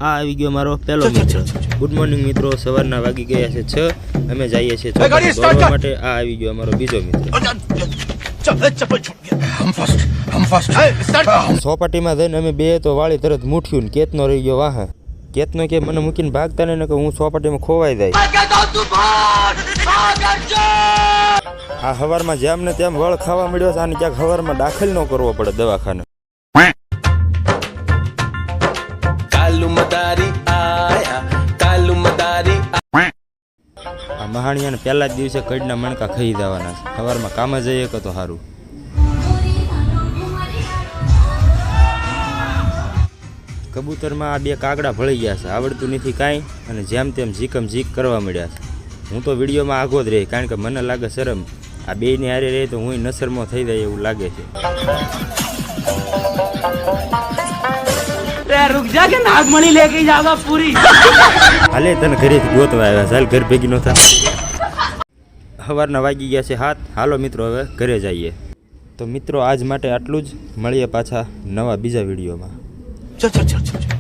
આ આવી ગયો મારો પહેલો મિત્ર. ગુડ મોર્નિંગ મિત્રો, સવારના વાગી ગયા છે 6. અમે જઈએ છીએ દોડવા માટે. આ આવી ગયો અમારો બીજો મિત્ર. સોપાટીમાં જઈને અમે બે તો વાળી તરત મૂઠ્યું ને કેતનો રહી ગયો વાહ. કેતનો કે મને મૂકીને ભાગતા ને કે હું સોપાટીમાં ખોવાઈ જાય. આ હવારમાં જેમ ને તેમ વળ ખાવા મળ્યો છે. આને ક્યાંક હવારમાં દાખલ ન કરવો પડે દવાખાને. આ મહાણિયાને પહેલા જ દિવસે કડના મણકા ખાઈ જવાના છે. સવારમાં કામ જઈએ કે તો સારું. કબૂતરમાં આ બે કાગડા ભળી ગયા છે. આવડતું નથી કાંઈ અને જેમ તેમ ઝીકમ ઝીક કરવા મળ્યા છે. હું તો વિડીયોમાં આગો જ રહી, કારણ કે મને લાગે શરમ. આ બેયની હારે રહે તો હું નસરમાં થઈ જાય એવું લાગે છે. रुक जा के नागमणि लेके जावा पूरी. હાલે તને ઘરેથી ગોતવા આવ્યા. ચાલ ઘર ભેગી નો થા. સવારના વાગી ગયા છે 7. હાલો મિત્રો હવે ઘરે જઈએ. તો મિત્રો આજ માટે આટલું જ. મળીએ પાછા નવા બીજા વિડીયોમાં. चल चल चल चल